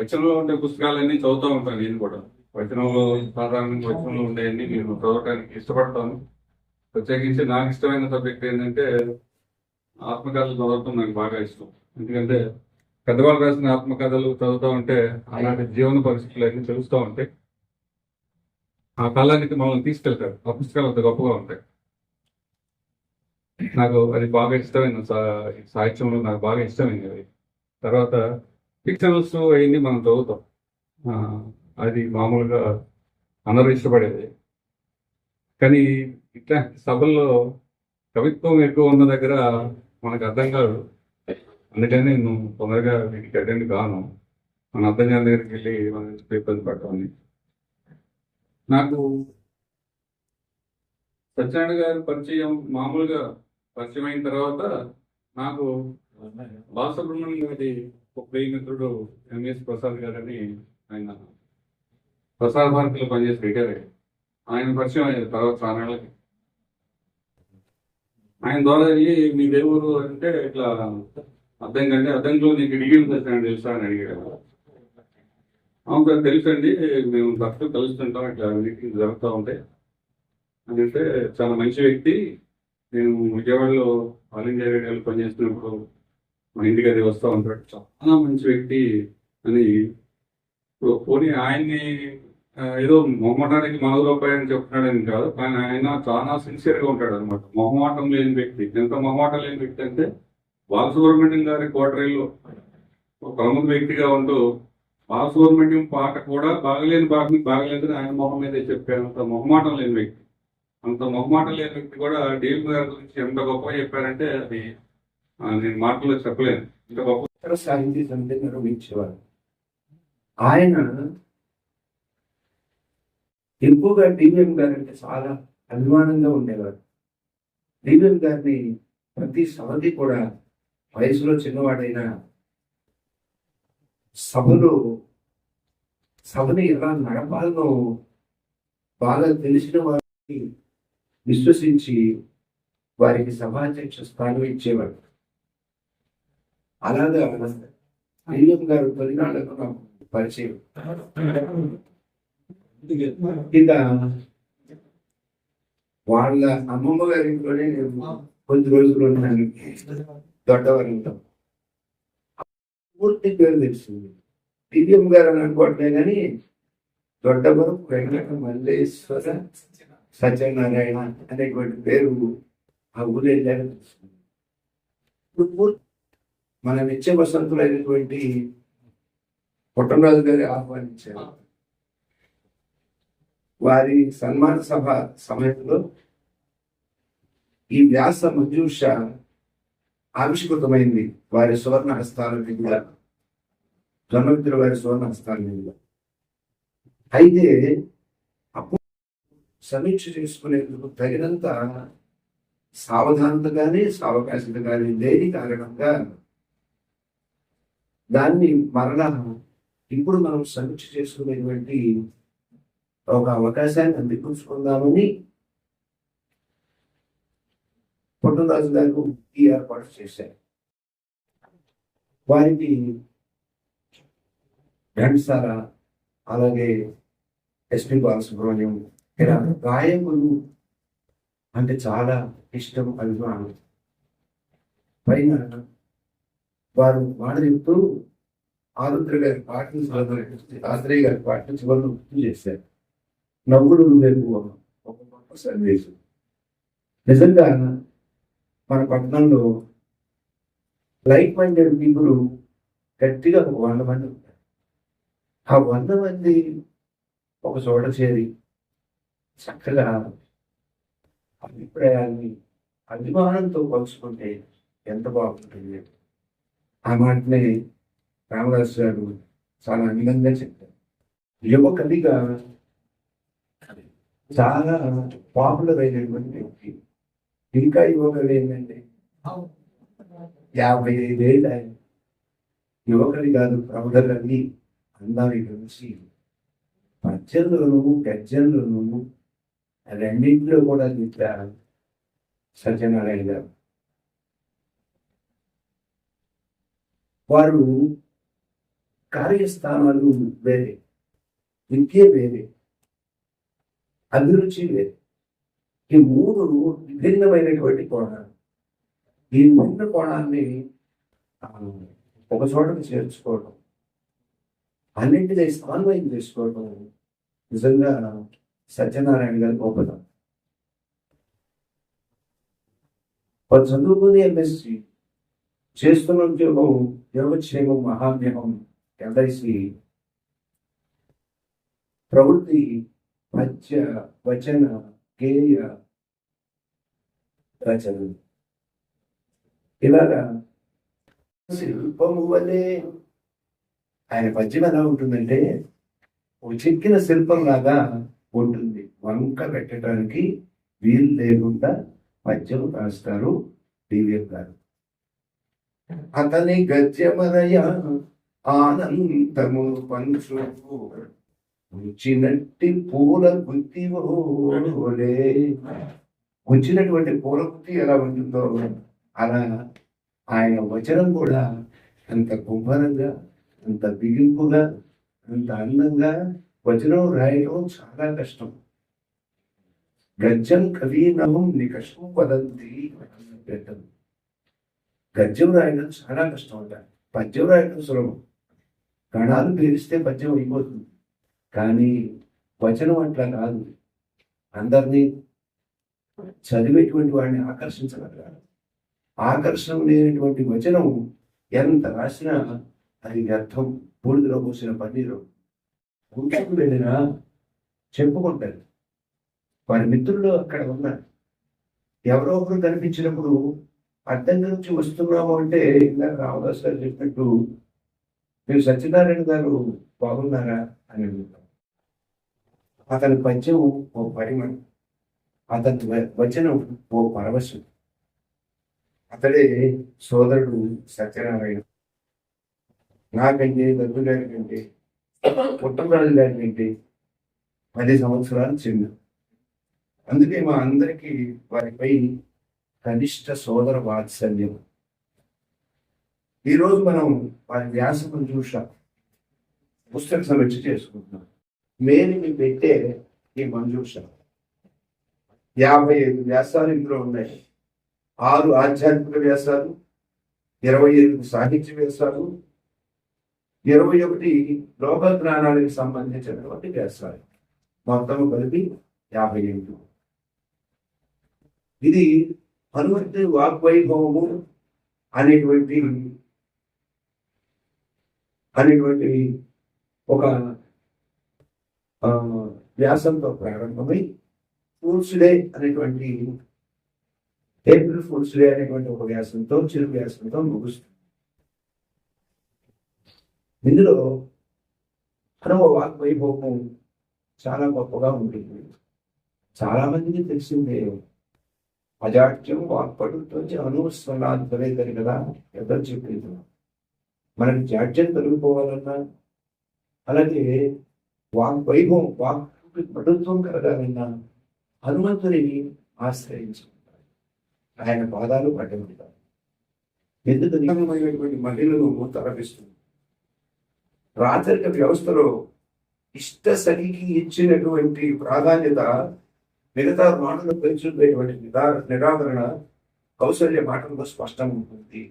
వచనంలో ఉండే పుస్తకాలన్నీ చదువుతూ ఉంటాను నేను కూడా. వచనంలో సాధారణంగా వచనంలో ఉండేవన్నీ నేను చదవడానికి ఇష్టపడతాను. ప్రత్యేకించి నాకు ఇష్టమైన సబ్జెక్ట్ ఏంటంటే ఆత్మకథలు చదవటం నాకు బాగా ఇష్టం. ఎందుకంటే పెద్దవాళ్ళు రాసిన ఆత్మకథలు చదువుతూ ఉంటే అలాంటి జీవన పరిస్థితులు అన్నీ తెలుస్తూ ఉంటాయి. ఆ కాలానికి మమ్మల్ని తీసుకెళ్తారు. ఆ పుస్తకాలు అంత గొప్పగా ఉంటాయి. నాకు అది బాగా ఇష్టమైన సాహిత్యంలో నాకు బాగా ఇష్టమైనది అది. తర్వాత ఫిక్షనల్స్ అవన్నీ మనం చదువుతాం. ఆ, అది మామూలుగా అందరూ ఇష్టపడేది. కానీ ఇట్లా సభల్లో కవిత్వం ఎక్కువ ఉన్న దగ్గర మనకు అర్థం కాదు. అందుకని నేను తొందరగా వీటికి అటెండ్ కాను. మన అర్థం కాని దగ్గరికి వెళ్ళి మనం ఇబ్బంది పడతామని. నాకు సత్యనారాయణ గారి పరిచయం మామూలుగా పరిచయం అయిన తర్వాత నాకు బాలసుబ్రహ్మణ్యం గారి ఒక ప్రియమిత్రుడు ఎంఎస్ ప్రసాద్ గారని, ఆయన ప్రసార భారతిలో పనిచేసి రిటైర్ అయ్యారు. ఆయన పరిచయం అయ్యారు తర్వాత చాలాళ్ళకి. ఆయన ద్వారా వెళ్ళి మీ దేవుడు అంటే ఇట్లా అర్థం కంటే అర్థంలో నీకు డిగ్రీలు తెచ్చాను తెలుసా అని అడిగాడు. అవును సార్ తెలుసండి, మేము తరచూ కలుస్తుంటాం, ఇట్లా మీటింగ్స్ జరుగుతూ ఉంటాయి అని అంటే, చాలా మంచి వ్యక్తి. నేను విజయవాడలో ఆల్ ఇండియా రేడియోలో పనిచేస్తున్నప్పుడు మా ఇంటికి అది వస్తూ ఉంటాడు, చాలా మంచి వ్యక్తి అని. పోనీ ఆయన్ని ఏదో మొహమాటానికి 4 రూపాయలు అని చెప్తున్నాడని కాదు, కానీ ఆయన చాలా సిన్సియర్గా ఉంటాడు అనమాట. మొహమాటం లేని వ్యక్తి. ఎంత మొహమాటం లేని వ్యక్తి అంటే బాలసుబ్రహ్మణ్యం గారి కోటరీలో ఒక ప్రముఖ వ్యక్తిగా ఉంటూ బాలసుబ్రహ్మణ్యం పాట కూడా బాగలేని పాటని బాగలేదని ఆయన మొహం మీదే చెప్పారు. అంత మొహమాటం లేని వ్యక్తి. అంత మొహమాటం లేని వ్యక్తి కూడా డీఎం గారి గురించి ఎంత గొప్పగా చెప్పారంటే అది నేను మాటల్లో చెప్పలేను. ఇంత గొప్ప సాహితీ సమితి నిర్వహించేవారు. ఆయన ఎక్కువగా డివిఎం గారు అంటే చాలా అభిమానంగా ఉండేవారు. డివిఎం గారిని ప్రతి సభకి కూడా, వయసులో చిన్నవాడైన సభని ఎలా నడపాలనో బాగా తెలిసిన వారిని విశ్వసించి వారికి సభాధ్యక్ష స్థానం ఇచ్చేవాడు. అలాగా డివిఎం గారు తొలినాళ్లకు నాకు పరిచయం. ఇక వాళ్ళ అమ్మమ్మ గారి ఇంట్లోనే నేను కొద్ది రోజులు ఉన్నాను, దొడ్డవారింట్లో. పూర్తి పేరు తెలిసింది టీవీఎం గారు అని అనుకోవట్లే కానీ దొడ్డవరం వెంకట మల్లేశ్వర సత్యనారాయణ అనేటువంటి పేరు ఆ ఊరు వెళ్ళాక తెలిసింది. ఇప్పుడు మన నిత్య వసంతులైనటువంటి పుట్టరాజు గారి ఆహ్వానించారు. వారి సన్మాన సభ సమయంలో ఈ వ్యాస మంజూష ఆవిష్కృతమైంది వారి సువర్ణ హస్తాల మీద, జన్మమిత్రుల వారి సువర్ణ హస్తాల మీద. అయితే అప్పుడు సమీక్ష చేసుకునేందుకు తగినంత సావధానత కానీ సావకాశత కానీ లేని కారణంగా దాన్ని మరలా ఇప్పుడు మనం సమీక్ష చేసుకునేటువంటి ఒక అవకాశాన్ని అందిపుచ్చుకుందామని పుట్టరాజు గారు ఈ ఏర్పాటు చేశారు. వారికి ఘంటసాల, అలాగే ఎస్పి బాలసుబ్రహ్మణ్యం ఇలా గాయకులు అంటే చాలా ఇష్టం, అభిమానం. పైన వారు మాట చెప్తూ ఆరుద్ర గారి పాటను ఆత్రేయ గారి పాటను చివరిలో గుర్తు చేశారు. నవ్వుడు నువ్వేపు ఒక గొప్ప సందేశం. నిజంగా మన పట్టణంలో లైక్ మైండెడ్ పీపుల్ గట్టిగా ఒక 100 మంది ఉంటారు. ఆ 100 మంది ఒక చోట చేరి చక్కగా అభిప్రాయాన్ని అభిమానంతో పంచుకుంటే ఎంత బాగుంటుంది. ఆ మాటనే రామదాస్ గారు చాలా అందంగా చెప్పారు. యువకవిగా చాలా పాపులర్ అయినటువంటి వ్యక్తి. ఇంకా యువకులు ఏంటంటే 55 ఏళ్ళ యువకులు కాదు, ప్రౌఢులని అందరి కలిసి పద్యంలోను గద్యంలోను రెండింటిలో కూడా చెప్పారు సత్యనారాయణ గారు. వారు కార్యస్థానాలు వేరే, విద్య వేరే, అభిరుచి వేరే. ఈ మూడు విభిన్నమైనటువంటి కోణాలు. ఈ విభిన్న కోణాన్ని ఆ, ఒక చోటకు చేర్చుకోవడం, అన్నింటినీ సమన్వయం చేసుకోవడం నిజంగా సత్యనారాయణ గారి గొప్పతనం. వారు చదువుకుని ఎంఎస్సి చేస్తున్న ఉద్యోగం యోగక్షేమం, మహామ్యహం, ఎల్ఐసి, ప్రవృత్తి, పద్య, వచన, గేయ రచనలు. ఇలాగా శిల్పము వలె ఆయన పద్యం ఎలా ఉంటుందంటే ఒక చెక్కిన శిల్పం లాగా ఉంటుంది. వంక పెట్టడానికి వీలు లేకుండా పద్యం రాస్తారు డివిఎం గారు. అతని గద్యమరయ ఆనందము పంచు గుచ్చినట్టి పూల గుత్తివోలే. గుచ్చినటువంటి పూల గుత్తి ఎలా ఉంటుందో అలా ఆయన వచనం కూడా అంత గుంభరంగా, అంత బిగింపుగా, అంత అందంగా వచనం రాయడం చాలా కష్టం. గద్యం కవీనం నికష్టం వదంతి. గద్యం రాయడం చాలా కష్టం అంట. పద్యం రాయడం సులభం, గణాలు పేరిస్తే పద్యం అయిపోతుంది. కానీ వచనం అట్లా కాదు. అందరినీ చదివేటువంటి వాడిని ఆకర్షించగలగాలి. ఆకర్షణ లేనటువంటి వచనం ఎంత రాసినా అది వ్యర్థం, బూడిదలో పోసిన పన్నీరు. గుంటకు వెళ్ళినా చెప్పుకుంటారు. వారి మిత్రులు అక్కడ ఉన్నారు. ఎవరో ఒకరు కనిపించినప్పుడు అర్థం నుంచి వస్తున్నాము అంటే ఇందాక రామదాస్ గారు చెప్పినట్టు మీరు సత్యనారాయణ గారు బాగున్నారా అని అడుగుతాం. అతని పద్యం ఓ పరిమళం, అతని వచనం ఓ పరవశం. అతడే సోదరుడు సత్యనారాయణ. నాకంటే దత్తు గారి కంటే, పుట్టరాజు గారి కంటే 10 సంవత్సరాలు చిన్న. అందుకే మా అందరికీ వారిపై కనిష్ట సోదర వాత్సల్యం. ఈరోజు మనం వారి వ్యాసం చూసాం, పుస్తక సమీక్ష చేసుకుంటున్నాం. మేలిమి పెట్టే ఈ మంజూష 55 వ్యాసాలు ఇందులో ఉన్నాయి. 6 ఆధ్యాత్మిక వ్యాసాలు, 25 సాహిత్య వ్యాసాలు, 21 లోక జ్ఞానానికి సంబంధించినటువంటి వ్యాసాలు, మొత్తం కలిపి 58. ఇది హనుమంతు వాగ్వైభవము అనేటువంటి ఒక వ్యాసంతో ప్రారంభమై ఫూల్స్ డే అనేటువంటి, ఏప్రిల్ ఫూల్స్ డే అనేటువంటి ఒక వ్యాసంతో, చిరు వ్యాసంతో ముగుస్తుంది. ఇందులో హనుమ వాగ్వైభవం చాలా గొప్పగా ఉంటుంది. చాలా మందికి తెలిసిందే అజాడ్యం వాక్పటుతో అనుస్వరాధరే కదా ఎవరు చెప్పింది. మనకి జాడ్యం తొలగిపోవాలన్నా, అలాగే వాగ్వైభవం, పటుత్వం కలగాలన్నా హనుమంతుని ఆశ్రయించుకుంటారు, ఆయన పాదాలు పట్టుకుంటారు. ఎందుకు మహిళలను తరలిస్తుంది. రాచరిక వ్యవస్థలో ఇష్ట సఖికి ఇచ్చినటువంటి ప్రాధాన్యత మిగతా మాటలు పెంచుకునేటువంటి నిరాదరణ కౌశల్య మాటల్లో స్పష్టంగా ఉంటుంది.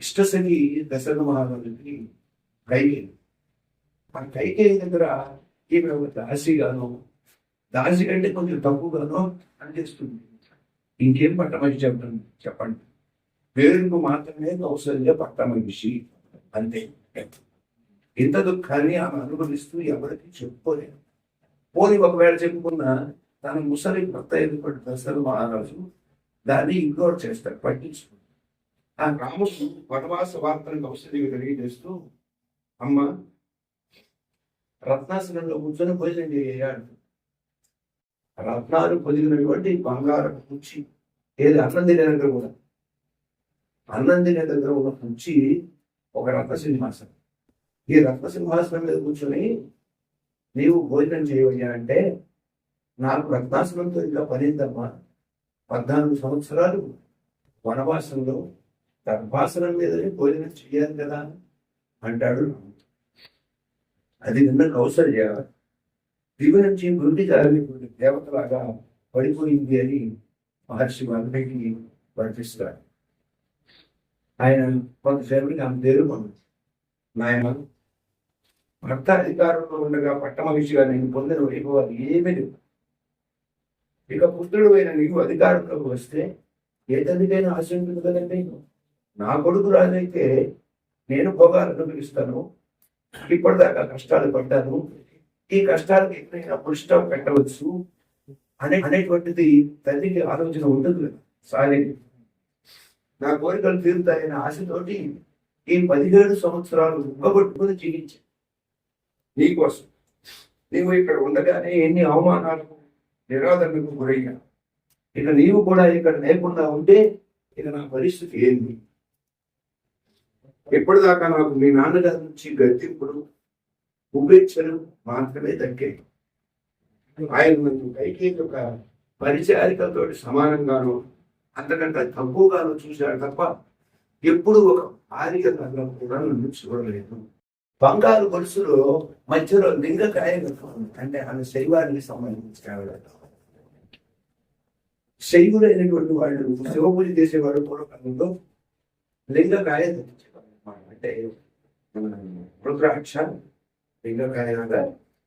ఇష్టసఖి దశరథ మహారాజుకి కైకేయి. ఆ కైకేయి దగ్గర ఈమె ఒక దాసిగానో, దాసి కంటే కొంచెం తక్కువగానో అనిపిస్తుంది. ఇంకేం పట్టమని చెప్పండి. పేరుకు మాత్రమే కౌశల్య పట్టమనిషి, అంతే. ఇంత దుఃఖాన్ని ఆమె అనుభవిస్తూ ఎవరికి చెప్పుకోలేదు. పోని ఒకవేళ చెప్పుకున్నా తన ముసలి భర్త ఎదుర్కొంటే దశరథ మహారాజు దాన్ని ఇగ్నోర్ చేస్తాడు, పట్టించుకుంటాడు. ఆ రాముడు వనవాస వార్తను కౌశల్యకు తెలియజేస్తూ, అమ్మ రత్నాసనంలో కూర్చొని భోజనం చేయాలి. రత్నాలు పొదిగినటువంటి బంగారం కుర్చీ, ఏది అన్నం తినే దగ్గర కూడా, అన్నం తినే దగ్గర ఉన్న కుర్చీ ఒక రత్న సింహాసనం. ఈ రత్న సింహాసనం మీద కూర్చొని నీవు భోజనం చేయవయ్యా అంటే, నాకు రత్నాసనంతో ఇంకా పనిందమ్మా. 14 సంవత్సరాలు వనవాసంలో గర్భాసనం మీదనే భోజనం చేయాలి కదా అంటాడు. అది విన్న కౌసల్య దివి నుంచి గుండి జారినటువంటి దేవతలాగా పడిపోయింది అని మహర్షి వాల్మీకి వర్తిస్తాడు. ఆయన కొంతసేపటికి ఆమె తేరుకున్నాడు. నాయన, భర్త అధికారంలో ఉండగా పట్టమహిషిగా నేను పొందిన వైభవాలు ఏమీ లేవు. ఇక పుత్రుడు అయిన నీవు అధికారంలోకి వస్తే ఏ తండ్రికైనా ఆశ ఉంటుంది కదండి. నా కొడుకు రాజైతే నేను భోగాలను పిలుస్తాను. ఇప్పటిదాకా కష్టాలు పడ్డాను, ఈ కష్టాలకు ఎప్పుడైనా పురుషం పెట్టవచ్చు అనేటువంటిది తల్లికి ఆలోచన ఉంటుంది కదా. సారీ, నా కోరికలు తీరుతాయనే ఆశతోటి ఈ 17 సంవత్సరాలు ఉగ్గబట్టుకుని జీవించాను నీకోసం. నీవు ఇక్కడ ఉండగానే ఎన్ని అవమానాలకు నిరాదరణకు గురయ్యా. ఇక నీవు కూడా ఇక్కడ లేకుండా ఉంటే ఇక నా పరిస్థితి ఏంది? ఎప్పటిదాకా నాకు మీ నాన్నగారి నుంచి గద్దెంపుడు, ఉపేక్షలు మాత్రమే తగ్గాయి. ఆయన నన్ను కైకి ఒక పరిచారికలతో సమానంగాను అంతకంటే తక్కువగాను చూశాడు తప్ప ఎప్పుడు ఒక భార్య కూడా నన్ను చూడలేదు. బంగారు గొలుసులో మధ్యలో లింగకాయ అంటే ఆమె శైవానికి సంబంధించిన శైవులైనటువంటి వాళ్ళు శివ పూజ చేసేవాడు పూర్వకాలంలో లింగకాయ అంటే రుద్రాక్ష లింగకాయ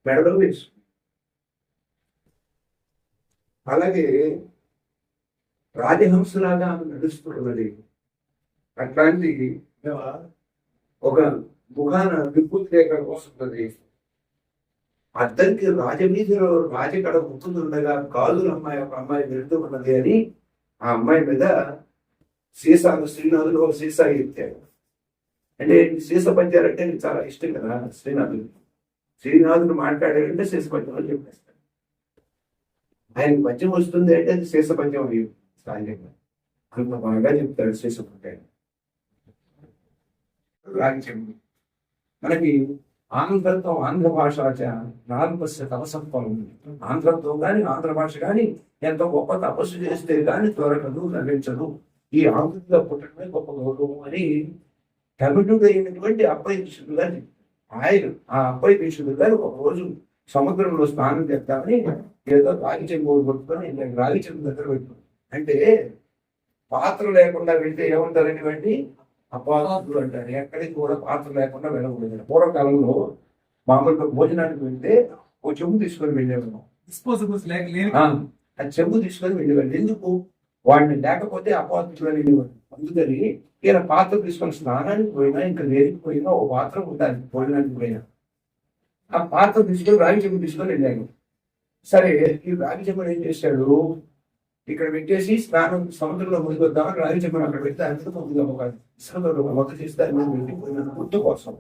మెడలో వేసు. అలాగే రాజహంసలాగా ఆమె నడుస్తున్నది. అట్లాంటి ఒక ముఖాన విభూతి రేఖ వస్తున్నది. అద్దంకి రాజవీధిలో రాజకడ ముక్కుతుండగా గాజుల అమ్మాయి ఒక అమ్మాయి వెళ్తూ ఉన్నది అని ఆ అమ్మాయి మీద సీసాలు శ్రీనాథుడు ఒక సీసా ఎత్తాడు. అంటే సీస పంచారంటే నీకు చాలా ఇష్టం కదా శ్రీనాథుడు మాట్లాడారంటే సీస పంచం అని చెప్పేస్తాడు. ఆయనకు పంచం వస్తుంది అంటే అది సీస పంచం అయ్యింది. సహజంగా అంత బాగా చెప్తాడు సీస పంచాడు. రాజ్యం మనకి ఆంధ్రతో ఆంధ్ర భాష నాలుపస్య తపసత్వం ఉంది. ఆంధ్రతో కానీ ఆంధ్ర భాష కానీ ఎంతో గొప్ప తపస్సు చేస్తే కానీ దొరకదు, లభించదు. ఈ ఆంధ్రలో పుట్టడమే గొప్ప గౌరవం అని కమిటుడైనటువంటి అబ్బాయి విషుడు గారు ఆయన ఆ అబ్బాయి విషుడు గారు ఒక రోజు సముద్రంలో స్నానం చేద్దామని ఏదో రాగి చెంబు కొట్టుకొని రాగి చెంబు దగ్గర పెట్టుకుని అంటే పాత్ర లేకుండా వెళ్తే ఏమంటారని అపాత్రులు అంటారు. ఎక్కడికి కూడా పాత్ర లేకుండా వెళ్ళకూడదు. పూర్వకాలంలో మామూలుగా భోజనానికి వెళ్తే ఓ చెంబు తీసుకొని వెళ్ళేవాళ్ళం. ఆ చెంబు తీసుకొని వెళ్ళేవాళ్ళు. ఎందుకు? వాడిని లేకపోతే అపాత్రులు వెళ్ళేవాడు. అందుకని ఈయన పాత్ర తీసుకొని స్నానానికి పోయినా ఇంకా లేరికి పోయినా ఓ పాత్ర ఉండాలి. భోజనానికి పోయినా ఆ పాత్ర తీసుకొని రాగి చెంబు తీసుకొని వెళ్ళాను. సరే, ఈ రాగి చెంబుని ఏం చేశాడు, ఇక్కడ పెట్టేసి స్నానం సముద్రంలో మునిగొద్దామని రాగి చెంబుని అక్కడ పెడితే అంతా పొద్దుగా ఒక ఇసుకతో మొక్క చేస్తే గుర్తు కోసం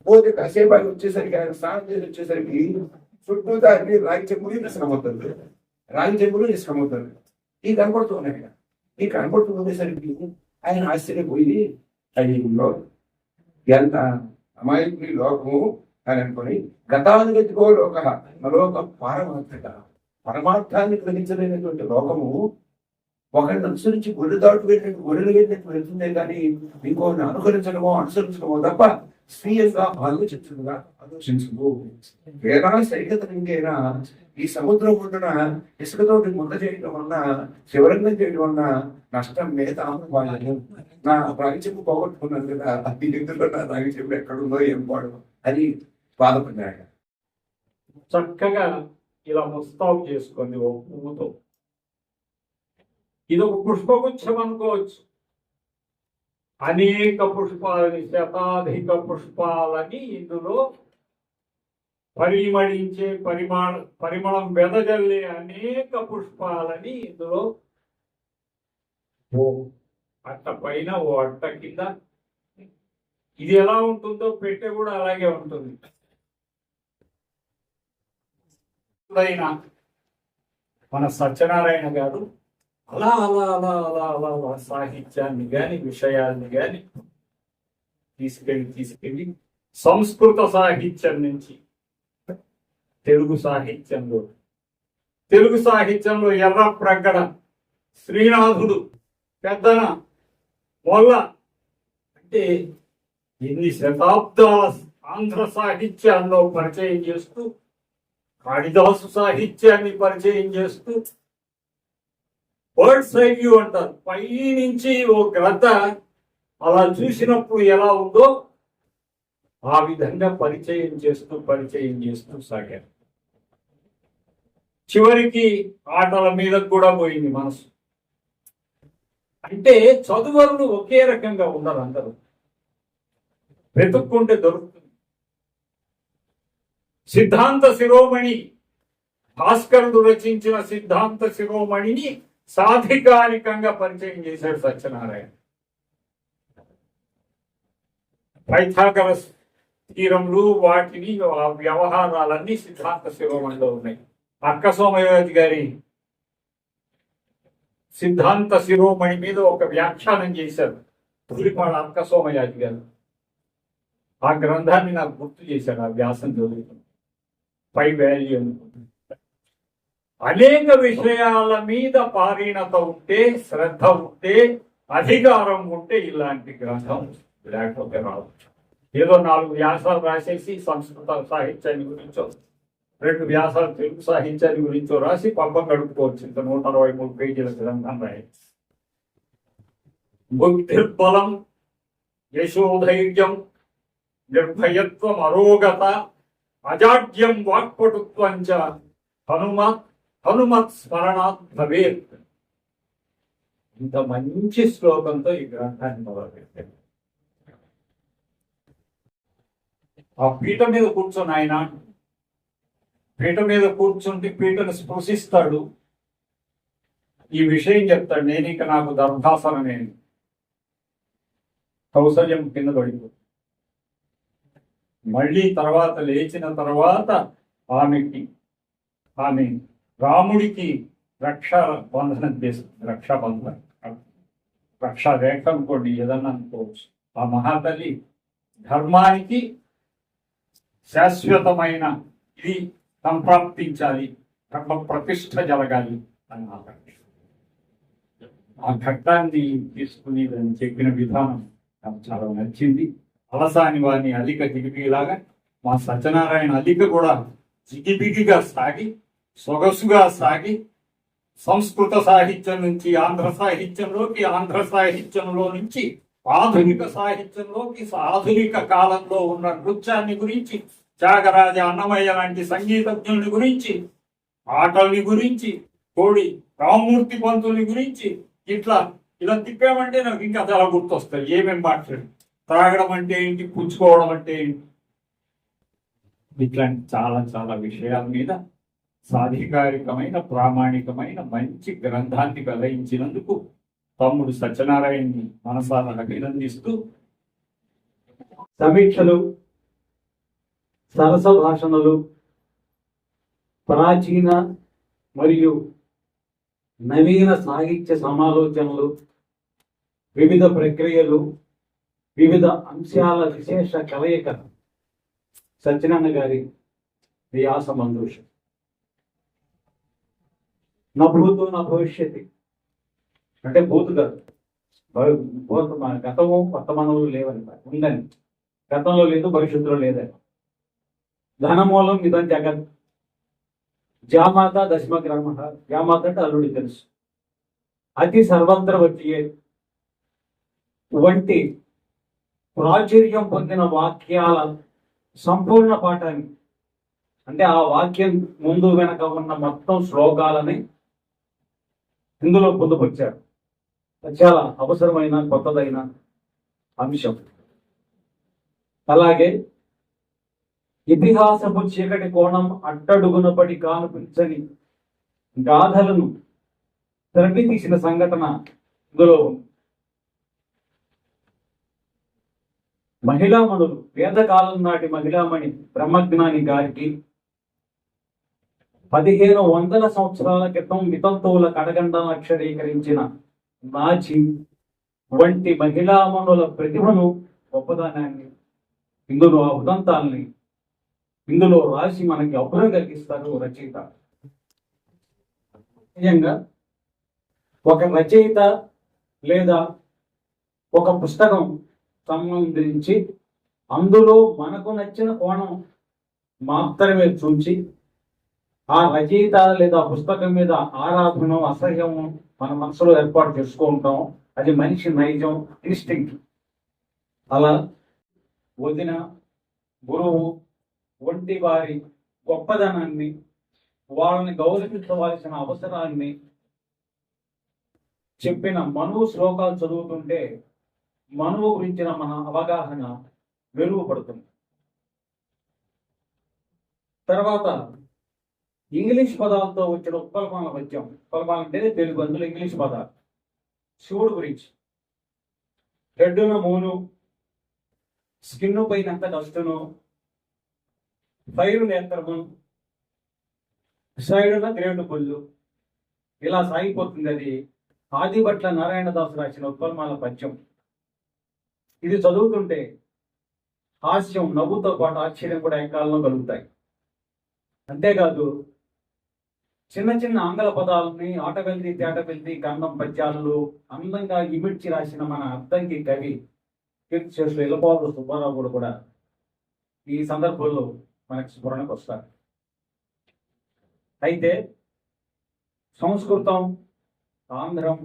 పోతే కాసేపు ఆయన వచ్చేసరికి ఆయన స్నానం చేసి వచ్చేసరికి చుట్టూ దాన్ని రాగి చెంబులు ఇసుకమవుతుంది, రాగి చెంబులు ఇసుకమవుతుంది. ఈ కనపడుతున్నాయి. ఈ కనపడుతూ ఉండేసరికి ఆయన ఆశ్చర్యపోయి అయ్యిందో ఎంత అమాయకుడి లోకము అని అనుకుని గతానుగతికో లోక లోకం పారమార్థక పరమార్థాన్ని గ్రహించలేనటువంటి లోకము ఒకరిని అనుసరించి గొర్రె దాటు వెళ్ళినట్టు గొర్రెలు వెళ్ళినట్టు వెళ్తుందే కానీ ఇంకోరిని అనుకరించడమో అనుసరించడమో తప్ప స్వీయంగా ఆలోచించడుగా ఆలోచించదు. వేరా సైకత ఇంకైనా ఈ సముద్రం ఉంటున్న ఇసుకతోటి ముద్ద చేయడం వలన శివరంగం చేయడం వలన నష్టం మీద నా రాగి చెప్పు పోగొట్టుకున్నాను కదా, అది ఎందులో నా రాగి చెప్పు ఎక్కడుందో ఏం పాడు అని బాధపడ్డాడు. చక్కగా ఇలా ముస్తాబు చేసుకుంది ఓ పువ్వుతో. ఇది ఒక పుష్పగుచ్చం అనుకోవచ్చు. అనేక పుష్పాలని, శతాధిక పుష్పాలని ఇందులో పరిమళించే పరిమళం వెదజల్లే అనేక పుష్పాలని ఇందులో ఓ అట్ట పైన ఓ అట్ట కింద. ఇది ఎలా ఉంటుందో పెట్టె కూడా అలాగే ఉంటుంది. మన సత్యనారాయణ గారు అలా అలా అలా అలా అలా అలా సాహిత్యాన్ని గాని విషయాన్ని గాని తీసుకెళ్ళి సంస్కృత సాహిత్యం నుంచి తెలుగు సాహిత్యంలో ఎర్ర ప్రగ్గడ, శ్రీనాథుడు, పెద్దన, మొల్ల అంటే ఇన్ని శతాబ్దాల ఆంధ్ర సాహిత్యాల్లో పరిచయం చేస్తూ, కాళిదాసు సాహిత్యాన్ని పరిచయం చేస్తూ, బర్డ్స్ ఐ వ్యూ అంటారు, పై నుంచి ఓ గ్రద్ద అలా చూసినప్పుడు ఎలా ఉందో ఆ విధంగా పరిచయం చేస్తూ సాగారు. చివరికి ఆటల మీద కూడా పోయింది మనసు. అంటే చదువరులు ఒకే రకంగా ఉండరు, అందరూ వెతుక్కుంటే దొరుకుతుంది. సిద్ధాంత శిరోమణి భాస్కరుడు రచించిన సిద్ధాంత శిరోమణిని సాధికారికంగా పరిచయం చేశాడు సత్యనారాయణ. పైథాగరస్ తీరంలు వాటిని ఆ వ్యవహారాలన్నీ సిద్ధాంత శిరోమణిలో ఉన్నాయి. అక్క సోమయాజి గారి సిద్ధాంత శిరోమణి మీద ఒక వ్యాఖ్యానం చేశారు పులిపాడ అక్క సోమయాజి గారు. ఆ గ్రంథాన్ని నాకు గుర్తు చేశాడు ఆ వ్యాసం చదువుతుంది. పై వాల్యూ అనేక విషయాల మీద పారీణత ఉంటే, శ్రద్ధ ఉంటే, అధికారం ఉంటే ఇలాంటి గ్రంథం లేకపోతే రాదు. ఏదో 4 వ్యాసాలు రాసేసి సంస్కృత సాహిత్యాన్ని గురించో 2 వ్యాసాలు తెలుగు సాహిత్యాన్ని గురించో రాసి పబ్బం గడుపుకోవచ్చు. ఇంత 163 పేజీల గ్రంథం రాయచ్చు. బుద్ధిర్బలం, యశోధైర్యం, నిర్భయత్వం, అరోగత, అజాడ్యం, వాక్పటుత్వం చ హనుమత్ స్మరణాత్ భవేత్. ఇంత మంచి శ్లోకంతో ఈ గ్రంథాన్ని మొదలుపెట్టారు. ఆ పీట మీద కూర్చొని ఆయన పీట మీద కూర్చుంటే పీటను స్పృశిస్తాడు. ఈ విషయం చెప్తాడు, నేను ఇక నాకు దర్భాసనమే. కౌసల్యం కింద పడిపో. మళ్ళీ తర్వాత లేచిన తర్వాత ఆమె రాముడికి రక్షాబంధనం చేస్తుంది. రక్షాబంధనం, రక్షా రేఖ అనుకోండి, ఏదన్నా అనుకోవచ్చు. ఆ మహాతల్లి ధర్మానికి శాశ్వతమైన ఇది సంప్రాప్తించాలి, ధర్మ ప్రతిష్ట జరగాలి అని ఆకాంక్ష. ఆ ఘట్టాన్ని తీసుకుని చెప్పిన విధానం నాకు చాలా నచ్చింది. అలసాని వారిని అలిక జిగిపిలాగా మా సత్యనారాయణ అలిక కూడా జిగిబిగిగా సాగి, సొగసుగా సాగి, సంస్కృత సాహిత్యం నుంచి ఆంధ్ర సాహిత్యంలోకి, ఆంధ్ర సాహిత్యంలో నుంచి ఆధునిక సాహిత్యంలోకి, ఆధునిక కాలంలో ఉన్న నృత్యాన్ని గురించి, త్యాగరాజ, అన్నమయ్య లాంటి సంగీతజ్ఞుల్ని గురించి, ఆటల్ని గురించి, కోడి రామమూర్తి పంతుల్ని గురించి ఇలా తిప్పామంటే నాకు ఇంకా చాలా గుర్తొస్తాయి. ఏమేమి మాట్లాడు, త్రాగడం అంటే ఏంటి, పుచ్చుకోవడం అంటే ఏంటి, ఇట్లాంటి చాలా చాలా విషయాల మీద సాధికారికమైన, ప్రామాణికమైన మంచి గ్రంథాన్ని వెలయించినందుకు తమ్ముడు సత్యనారాయణని మనసారా అభినందిస్తూ, సమీక్షలు, సరస భాషణలు, ప్రాచీన మరియు నవీన సాహిత్య సమాలోచనలు, వివిధ ప్రక్రియలు, వివిధ అంశాల విశేష కలయిక సత్యనారాయణ గారి వ్యాస మందోషం. నా భూతో నా భవిష్యత్తు అంటే భూతు కాదు, గతము వర్తమానంలో లేవని ఉందని, గతంలో లేదు, భవిష్యత్తులో లేదని. ధనమూలం ఇదని జగత్, జామాత దశమ గ్రామ. జామాత అంటే అల్లుడి తెలుసు. అతి సర్వత్ర వచ్చే వంటి ప్రాచుర్యం పొందిన వాక్యాల సంపూర్ణ పాఠాన్ని, అంటే ఆ వాక్యం ముందు వెనక ఉన్న మొత్తం శ్లోకాలని ఇందులో పొందుపరిచారు. చాలా అవసరమైన కొత్తదైన అంశం. అలాగే ఇతిహాసపు చీకటి కోణం అట్టడుగున పడి కానుపించని గాథలను త్రవ్వి తీసిన సంఘటన ఇందులో ఉంది. మహిళామణులు, వేదకాలం నాటి మహిళామణి బ్రహ్మజ్ఞాని గారికి 1500 సంవత్సరాల క్రితం వితంతువుల కడగండను అక్షరీకరించిన నాచి వంటి మహిళామణుల ప్రతిభను, గొప్పదనాన్ని, ఇందులో ఆ ఉదంతాల్ని ఇందులో రాసి మనకి అభురం కలిగిస్తారు రచయిత. నిజంగా ఒక రచయిత లేదా ఒక పుస్తకం సంబంధించి అందులో మనకు నచ్చిన కోణం మాత్రమే చూచి ఆ రచయిత లేదా పుస్తకం మీద ఆరాధన అసహ్యం మన మనసులో ఏర్పాటు చేసుకుంటాం. అది మనిషి నైజం, ఇన్స్టింక్ట్. అలా వదిన, గురువు వంటి వారి గొప్పదనాన్ని, వాళ్ళని గౌరవించవలసిన అవసరాన్ని చెప్పిన మనువు శ్లోకాలు చదువుతుంటే మనువు గురించిన మన అవగాహన మెరుగుపడుతుంది. తర్వాత ఇంగ్లీష్ పదాలతో వచ్చిన ఉత్పలమాల పద్యం. ఉత్పలమాల అంటే తెలుగు, అందులో ఇంగ్లీష్ పదాలు. శివుడు గురించి రెడ్డున మూను, స్కిన్ను పైనంత డస్టును, ఫైరు నేత్రము, సైడున గ్రేటు పుల్లు, ఇలా సాగిపోతుంది. అది ఆదిభట్ల నారాయణదాసు రాసిన ఉత్పలమాల పద్యం. ఇది చదువుతుంటే హాస్యం, నవ్వుతో పాటు ఆశ్చర్యం కూడా ఏకాలంలో కలుగుతాయి. అంతేకాదు చిన్న చిన్న ఆంగ్ల పదాలని ఆటవెల్ది తేటవెల్ది గంధం పద్యాలు అందంగా ఇమిడ్చి రాసిన మన అద్దంకి కవి కీర్తిశేషులు ఇలపావులు సుబ్బారావు కూడా ఈ సందర్భంలో మనకు స్ఫురణకు వస్తారు. అయితే సంస్కృతం, ఆంధ్రం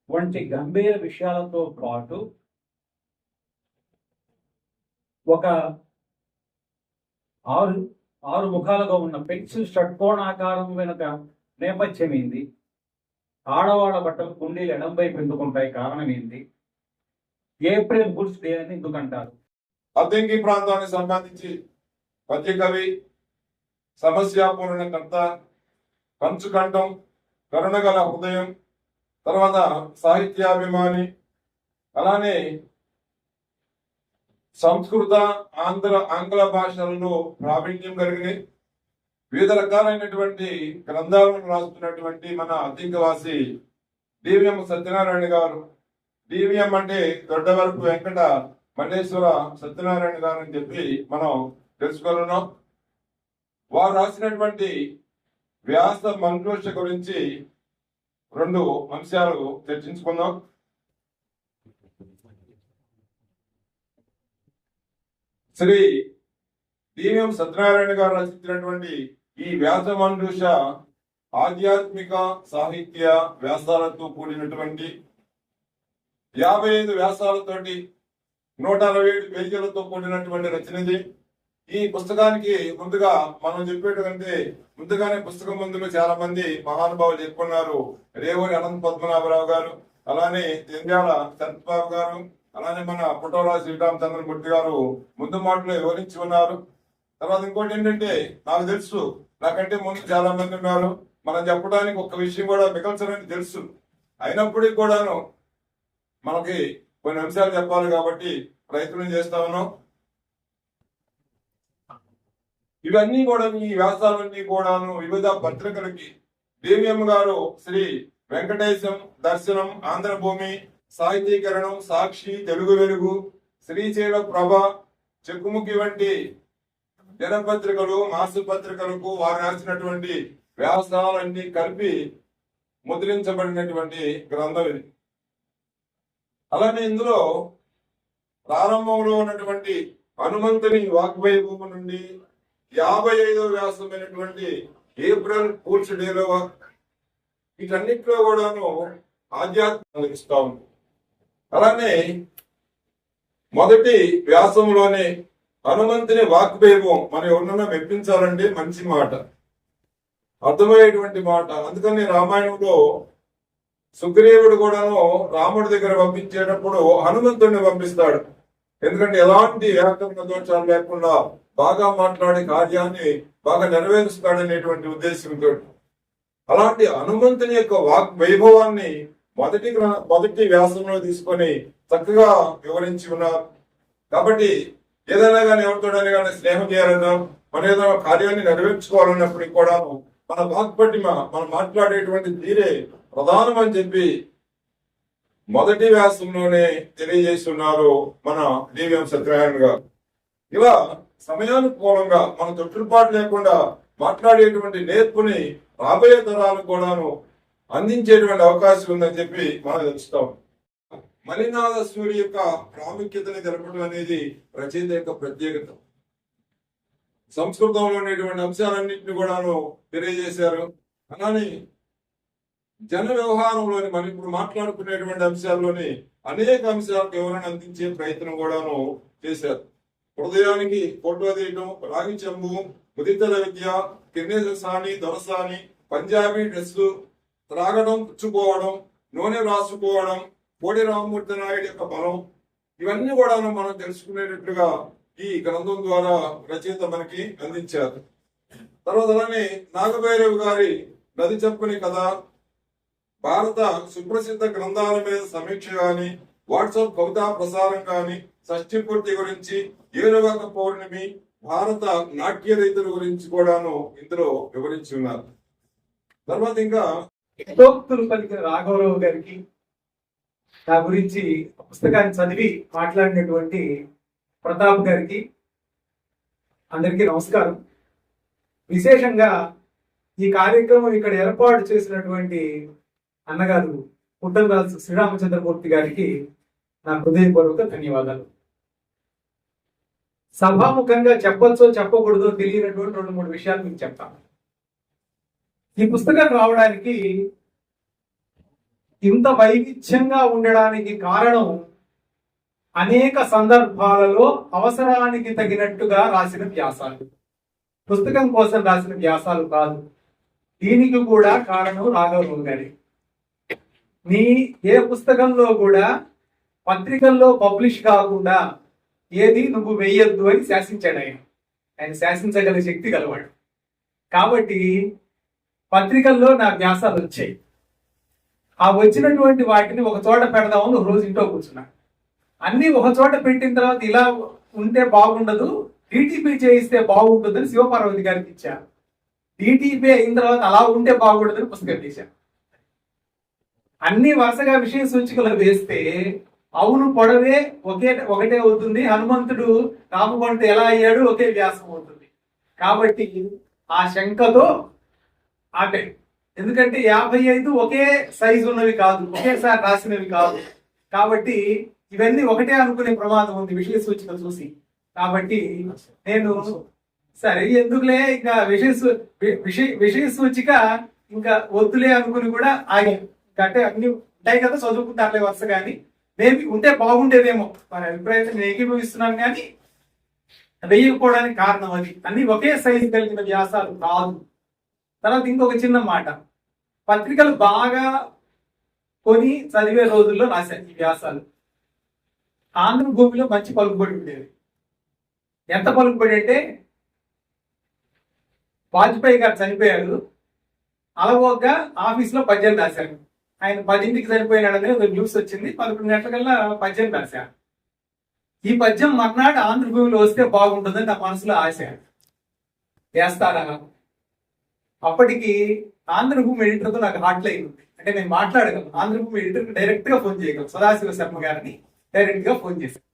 వంటి గంభీర విషయాలతో పాటు ఒక ఆరు ముఖాలుగా ఉన్న పెన్సిల్ షట్కోణాకారం వెనుక నేపథ్యం ఏంది? ఆడవాళ్ళ బట్టలు కుండీలు ఎడంపై పెందుకుంటాయి, కారణం ఏంది? ఏప్రిల్ ఫుల్స్ డే అని ఎందుకంటారు? అద్దంకి ప్రాంతానికి సంబంధించి పద్య కవి, సమస్యాపూర్ణకర్త, కంచుకంఠం, కరుణగల హృదయం, తర్వాత సాహిత్యాభిమాని, అలానే సంస్కృత, ఆంగ్ల భాషలలో ప్రావీణ్యం కలిగిన వివిధ రకాలైనటువంటి గ్రంథాలను రాస్తున్నటువంటి మన అద్దంకివాసి డివిఎం సత్యనారాయణ గారు. డివిఎం అంటే దొడ్డవరపు వెంకట మల్లేశ్వర సత్యనారాయణ గారు అని చెప్పి మనం తెలుసుకోనున్నాం. వారు రాసినటువంటి వ్యాస మంజూష గురించి 2 అంశాలు చర్చించుకుందాం. శ్రీ డివిఎం సత్యనారాయణ గారు రచించినటువంటి ఈ వ్యాస మంజూష ఆధ్యాత్మిక సాహిత్య వ్యాసాలతో కూడినటువంటి 55 వ్యాసాలతోటి 167 పేజీలతో కూడినటువంటి రచనది. ఈ పుస్తకానికి ముందుగా మనం చెప్పేటంటే ముందుగానే పుస్తకం ముందులో చాలా మంది మహానుభావులు చెప్పుకున్నారు. రేవూరి అనంత పద్మనాభరావు గారు, అలానే తెంజాల సత్యబాబు గారు, అలానే మన పుట్టోరా శ్రీరామచంద్రమూర్తి గారు ముందు మాటలో వివరించి ఉన్నారు. తర్వాత ఇంకోటి ఏంటంటే, నాకు తెలుసు నాకంటే ముందు చాలా మంది ఉన్నారు, మనం చెప్పడానికి ఒక్క విషయం కూడా మిగల్చరని తెలుసు. అయినప్పటికీ కూడాను మనకి కొన్ని అంశాలు చెప్పాలి కాబట్టి ప్రయత్నం చేస్తా ఉన్నాం. ఇవన్నీ కూడా ఈ వ్యాసాలన్నీ కూడాను వివిధ పత్రికలకి డివిఎం గారు శ్రీ వెంకటేశం, దర్శనం, ఆంధ్రభూమి, సాహితీకరణం, సాక్షి, తెలుగు వెలుగు, శ్రీశైల ప్రభ, చెక్కుముఖి వంటి దినపత్రికలు, మాసపత్రికలకు వారు రాసినటువంటి వ్యాసాలన్నీ కలిపి ముద్రించబడినటువంటి గ్రంథం ఇది. అలానే ఇందులో ప్రారంభంలో ఉన్నటువంటి హనుమంతుని వాగ్వైభవం నుండి 55వ వ్యాసమైనటువంటి ఏప్రిల్ ఫూల్స్ డేలో వీటన్నిటిలో కూడాను ఆధ్యాత్మిక ఇస్తా ఉంది. అలానే మొదటి వ్యాసంలోనే హనుమంతుని వాగ్వైభవం మన ఎవరినైనా మెప్పించాలంటే మంచి మాట, అర్థమయ్యేటువంటి మాట. అందుకని రామాయణంలో సుగ్రీవుడు కూడాను రాముడి దగ్గర పంపించేటప్పుడు హనుమంతుడిని పంపిస్తాడు. ఎందుకంటే ఎలాంటి వ్యాకరణ దోషాలు లేకుండా బాగా మాట్లాడే కార్యాన్ని బాగా నెరవేరుస్తాడనేటువంటి ఉద్దేశంతో అలాంటి హనుమంతుని యొక్క వాక్ వైభవాన్ని మొదటి వ్యాసంలో తీసుకొని చక్కగా వివరించి ఉన్నారు. కాబట్టి ఏదైనా కానీ ఎవరితోడైనా కానీ స్నేహం చేయాలన్నా, మన ఏదైనా కార్యాన్ని నెరవేర్చుకోవాలన్నప్పటికీ కూడా మన వాక్పటిమ, మనం మాట్లాడేటువంటి తీరే ప్రధానం అని చెప్పి మొదటి వ్యాసంలోనే తెలియజేస్తున్నారు మన డివిఎం సత్యనారాయణ గారు. ఇలా సమయానుకూలంగా మన తొట్టుపాటు లేకుండా మాట్లాడేటువంటి నేర్పుని రాబోయే తరాలకు కూడాను అందించేటువంటి అవకాశం ఉందని చెప్పి మనం తెలుస్తాం. మలినాథ సూరి యొక్క ప్రాముఖ్యతని తెలపడం అనేది రచయిత యొక్క ప్రత్యేకత. సంస్కృతంలో ఉండేటువంటి అంశాలన్నింటినీ కూడాను తెలియజేశారు. అలానే జన వ్యవహారంలోని మనం ఇప్పుడు మాట్లాడుకునేటువంటి అంశాల్లోని అనేక అంశాలకు వివరణ అందించే ప్రయత్నం కూడాను చేశారు. హృదయానికి ఫోటో తీయటం, రాగి చెంబు, ముదితల విద్య, కిన్నెల సాని, దొరసాని, పంజాబీ డ్రెస్సు, త్రాగడం, పుచ్చుకోవడం, నూనె రాసుకోవడం, కోడి రామమూర్తి నాయుడు యొక్క బలం, ఇవన్నీ కూడాను మనం తెలుసుకునేటట్లుగా ఈ గ్రంథం ద్వారా రచయిత మనకి అందించారు. తర్వాత అలానే నాగభైరవి గారి నది చెప్పుని కథ, భారత సుప్రసిద్ధ గ్రంథాల మీద సమీక్ష గాని, వాట్సాప్ కవితా ప్రసారం గాని, షష్ఠి పూర్తి గురించి, ఏరవక పౌర్ణమి, భారత నాట్య రీతుల గురించి కూడాను ఇందులో వివరించి ఉన్నారు. తర్వాత ఇంకా హితోక్తులు పలికిన రాఘవరావు గారికి, నా గురించి పుస్తకాన్ని చదివి మాట్లాడినటువంటి ప్రతాప్ గారికి అందరికీ నమస్కారం. విశేషంగా ఈ కార్యక్రమం ఇక్కడ ఏర్పాటు చేసినటువంటి అన్నగారు పుట్టంరాజు శ్రీరామచంద్రమూర్తి గారికి నా హృదయపూర్వక ధన్యవాదాలు. సభాముఖంగా చెప్పొచ్చో చెప్పకూడదో తెలియనటువంటి 2-3 విషయాలు మీకు చెప్తాను. ఈ పుస్తకం రావడానికి, ఇంత వైవిధ్యంగా ఉండడానికి కారణం అనేక సందర్భాలలో అవసరానికి తగినట్టుగా రాసిన వ్యాసాలు, పుస్తకం కోసం రాసిన వ్యాసాలు కాదు. దీనికి కూడా కారణం రాఘవరావు గారి. మీ ఏ పుస్తకంలో కూడా పత్రికల్లో పబ్లిష్ కాకుండా ఏది నువ్వు వెయ్యొద్దు అని శాసించాడు ఆయన. ఆయన శాసించగల శక్తి గలవాడు. కాబట్టి పత్రికల్లో నా వ్యాసాలు వచ్చాయి. ఆ వచ్చినటువంటి వాటిని ఒక చోట పెడదామని ఒక రోజు ఇంట్లో కూర్చున్నా. అన్ని ఒక చోట పెట్టిన తర్వాత ఇలా ఉంటే బాగుండదు, డిటిపి చేయిస్తే బాగుంటుందని శివపార్వతి గారికి ఇచ్చారు. డిటిపి అయిన తర్వాత అలా ఉంటే బాగుండదని పుస్తకం తీశాను. అన్ని వరుసగా విషయ సూచికలు వేస్తే అవును పొడవే ఒకటే అవుతుంది, హనుమంతుడు రామబంటు ఎలా అయ్యాడు ఒకే వ్యాసం అవుతుంది. కాబట్టి ఆ శంకతో ఆపే. ఎందుకంటే 55 ఒకే సైజు ఉన్నవి కాదు, ఒకేసారి రాసినవి కాదు. కాబట్టి ఇవన్నీ ఒకటే అనుకునే ప్రమాదం ఉంది విషయ సూచిక చూసి. కాబట్టి నేను సరే ఎందుకులే ఇంకా విషయ సూచిక ఇంకా వద్దులే అనుకుని కూడా ఆగాను. అంటే అన్ని ఉంటాయి కదా, చదువుకుంటారులే వరుస. కానీ మేబీ ఉంటే బాగుండేదేమో మన అభిప్రాయం నేను ఏకీభవిస్తున్నాను. కానీ వేయకపోవడానికి కారణం అది, అన్ని ఒకే సైజు కలిగిన వ్యాసాలు కాదు. తర్వాత ఇంకొక చిన్న మాట, పత్రికలు బాగా కొని చదివే రోజుల్లో రాశాను ఈ వ్యాసాలు. ఆంధ్రభూమిలో మంచి పలుకుబడి ఉండేది. ఎంత పలుకుబడి అంటే, వాజ్పేయి గారు చనిపోయారు, అలవోగ్గా ఆఫీస్లో పద్యం రాశాను. ఆయన 10ంటికి చనిపోయినాడని ఒక న్యూస్ వచ్చింది, 11 గంటలకల్లా పద్యం రాశాను. ఈ పద్యం మర్నాడు ఆంధ్రభూమిలో వస్తే బాగుంటుందని నా మనసులో ఆశ. వేస్తారా? అప్పటికి ఆంధ్రభూమి ఎడిటర్తో నాకు హాట్ లైన్ ఉంది. అంటే నేను మాట్లాడగలను, ఆంధ్రభూమి ఎడిటర్కి డైరెక్ట్ గా ఫోన్ చేయగలను. సదాశివ శర్మ గారిని డైరెక్ట్ గా ఫోన్ చేశాను.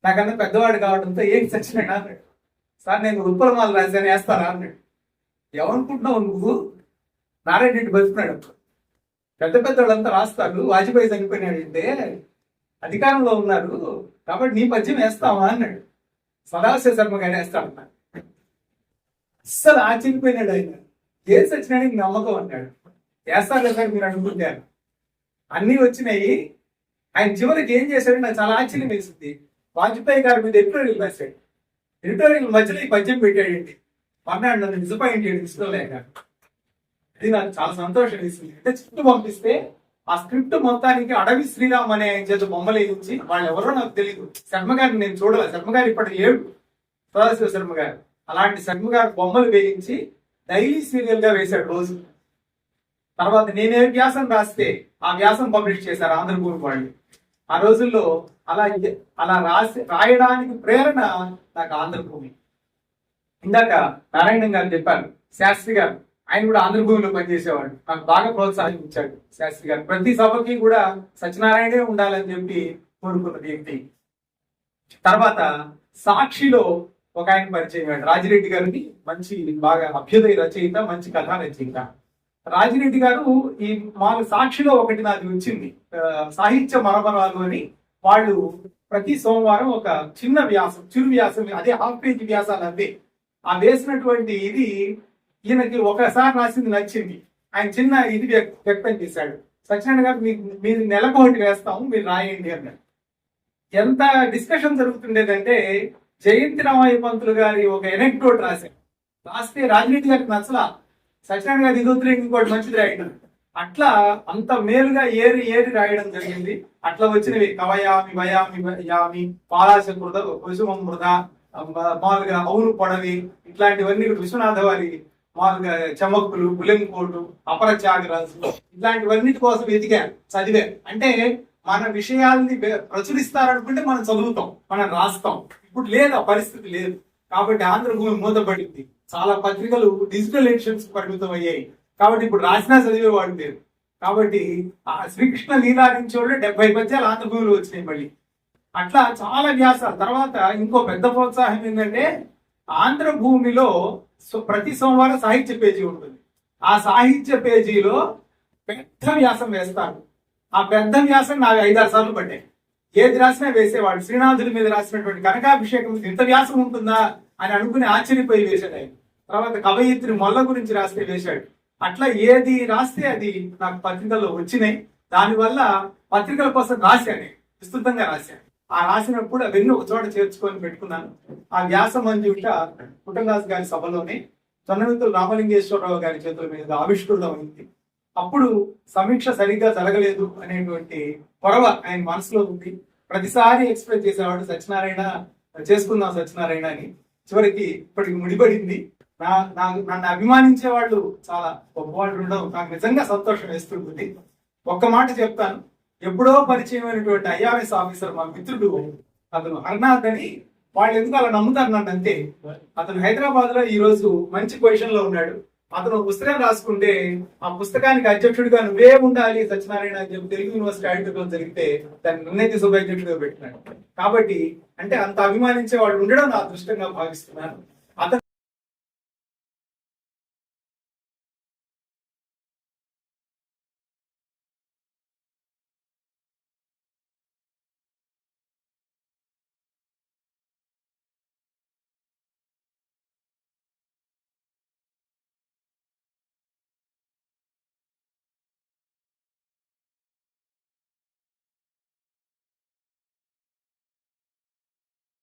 నాకన్నా పెద్దవాడు కావడంతో ఏం సచ్చినాడు అన్నాడు. సార్ నేను ఉత్పలమాల రాశాను, వేస్తారా అన్నాడు. ఏమనుకుంటున్నావు నువ్వు? నారాయణ రెడ్డి బతుకున్నాడు. పెద్ద పెద్ద వాళ్ళంతా రాస్తారు, వాజ్పేయి చనిపోయినాడంటే అధికారంలో ఉన్నారు కాబట్టి నీ పద్యం వేస్తావా అన్నాడు. సదాశివ శర్మ గారు వేస్తాడన్నాడు. అస్సలు ఆశ్చర్యపోయినాడు ఆయన. ఏం సచ్చినాడు నమ్మకం అన్నాడు. వేస్తారు కదా మీరు అనుకుంటారు. అన్నీ వచ్చినాయి. ఆయన చివరికి ఏం చేశాడు నాకు చాలా ఆశ్చర్యం వేసింది. వాజ్పేయి గారి మీద ఎడిటోరియల్ రాశాడు. ఎడిటోరియల్ మధ్యలో ఈ పద్యం పెట్టాడండి. మర్నాడు నన్ను డిసప్పాయింట్ తీసుకోలేక. అది నాకు చాలా సంతోషం వేసింది. అంటే స్క్రిప్ట్ పంపిస్తే ఆ స్క్రిప్ట్ మొత్తానికి అడవి శ్రీరామ్ అనే ఆయన చేత బొమ్మలు వేయించి, వాళ్ళు ఎవరో నాకు తెలియదు, శర్మ గారిని నేను చూడలే, శర్మ గారు ఇప్పటి 7 సదాశివ శర్మ గారు, అలాంటి శర్మ గారు బొమ్మలు వేయించి డైలీ సీరియల్ గా వేశాడు రోజు. తర్వాత నేనే వ్యాసం రాస్తే ఆ వ్యాసం పబ్లిష్ చేశారు ఆంధ్రభూమి వాళ్ళు. ఆ రోజుల్లో అలా రాయడానికి ప్రేరణ నాకు ఆంధ్రభూమి. ఇందాక నారాయణ గారు చెప్పారు, శాస్త్రి గారు ఆయన కూడా ఆంధ్రభూమిలో పనిచేసేవాడు. నాకు బాగా ప్రోత్సాహించాడు శాస్త్రి గారు. ప్రతి సభకి కూడా సత్యనారాయణే ఉండాలని చెప్పి కోరుకున్న వ్యక్తి. తర్వాత సాక్షిలో ఒక ఆయన పరిచయం అయ్యాడు, రాజిరెడ్డి గారిని. మంచి బాగా అభ్యుదయ రచయిత, మంచి కథా రచయిత. రాజిరెడ్డి గారు ఈ మా సాక్షిలో ఒకటి నాది వచ్చింది, సాహిత్య మరమరాలు అని. వాళ్ళు ప్రతి సోమవారం ఒక చిన్న వ్యాసం, చిరు వ్యాసం, అదే హాఫ్ పేజీ వ్యాసాలు అవే. ఆ వేసినటువంటి ఇది ఈయనకి ఒకసారి రాసింది నచ్చింది, ఆయన చిన్న ఇది వ్యక్తం చేశాడు, సత్యనారాయణ గారు మీరు నెలకు ఒకటి వేస్తాము, మీరు రాయండి అన్నారు. ఎంత డిస్కషన్ జరుగుతుండేదంటే, జయంతి రామయ్య పంతులు గారి ఒక ఎనెక్డోట్ రాస్తే రాజిరెడ్డి గారికి నచ్చలా, సత్యనారాయణ గారు ఇది వదిలే ఇంకోటి మంచిది రాయడం. అట్లా అంత మేలుగా ఏరి రాయడం జరిగింది. అట్లా వచ్చినవి కవయామి వయామి యామి పాలాశ కృత కుసుమం మృద, మామూలుగా అవును పొడవి, ఇట్లాంటివన్నీ విశ్వనాథ వారి మామూలుగా చమక్కులు, బులెంకోటు, అపరత్యాగరాజు, ఇట్లాంటివన్నిటి కోసం వెతికారు, చదివారు. అంటే మన విషయాల్ని ప్రచురిస్తారనుకుంటే మనం చదువుతాం, మనం రాస్తాం. ఇప్పుడు లేదు, ఆ పరిస్థితి లేదు. కాబట్టి ఆంధ్రభూమి మూతపడింది, చాలా పత్రికలు డిజిటల్ ఎడిషన్స్ పరిమితం అయ్యాయి. కాబట్టి ఇప్పుడు రాసినా చదివేవాడు లేదు. కాబట్టి ఆ శ్రీకృష్ణ లీలా నుంచి 70 పద్యాలు ఆంధ్రభూమిలో వచ్చినాయి మళ్ళీ. అట్లా చాలా వ్యాసాలు. తర్వాత ఇంకో పెద్ద ప్రోత్సాహం ఏంటంటే, ఆంధ్రభూమిలో ప్రతి సోమవారం సాహిత్య పేజీ ఉంటుంది. ఆ సాహిత్య పేజీలో పెద్ద వ్యాసం వేస్తారు. ఆ పెద్ద వ్యాసం నాకు 5-6 సార్లు పడ్డాయి. ఏది రాసినా వేసేవాడు. శ్రీనాథుడి మీద రాసినటువంటి కనకాభిషేకం ఇంత వ్యాసం ఉంటుందా అని అనుకుని ఆశ్చర్యపోయి వేశాడు ఆయన. తర్వాత కవయిత్రి మొల్ల గురించి రాస్తే వేశాడు. అట్లా ఏది రాస్తే అది నాకు పత్రికల్లో వచ్చినాయి. దానివల్ల పత్రికల కోసం రాశాను, విస్తృతంగా రాశాను. ఆ రాసినప్పుడు అవన్నీ ఒక చోట చేర్చుకొని పెట్టుకున్నాను. ఆ వ్యాస మంజూట పుట్టరాజు గారి సభలోనే చొన్నవితులు రామలింగేశ్వరరావు గారి చేతుల మీద ఆవిష్కృతం అయింది. అప్పుడు సమీక్ష సరిగ్గా జరగలేదు అనేటువంటి పొరవ ఆయన మనసులో ఉంది. ప్రతిసారి ఎక్స్ప్రెస్ చేసేవాడు, సత్యనారాయణ చేసుకుందాం సత్యనారాయణ అని. చివరికి ఇప్పటికి ముడిపడింది. నన్ను అభిమానించే వాళ్ళు చాలా గొప్పవాళ్ళు ఉండవు, నాకు నిజంగా సంతోషం వేస్తుంటుంది. ఒక్క మాట చెప్తాను, ఎప్పుడో పరిచయమైనటువంటి ఐఆర్ఎస్ ఆఫీసర్ మా మిత్రుడు, అతను హర్నాథ్ అని, వాళ్ళు ఎందుకు అలా నమ్ముతారు నన్ను అంతే. అతను హైదరాబాద్ లో ఈ రోజు మంచి పొజిషన్ లో ఉన్నాడు. అతను పుస్తకం రాసుకుంటే ఆ పుస్తకానికి అధ్యక్షుడిగా నువ్వే ఉండాలి సత్యనారాయణ అని చెప్పి తెలుగు యూనివర్సిటీ ఆడిటర్లో జరిగితే దాన్ని నిర్ణయిత సభాధ్యక్షుడిగా పెట్టినాడు. కాబట్టి అంటే అంత అభిమానించే వాళ్ళు ఉండడం నా అదృష్టంగా భావిస్తున్నాను.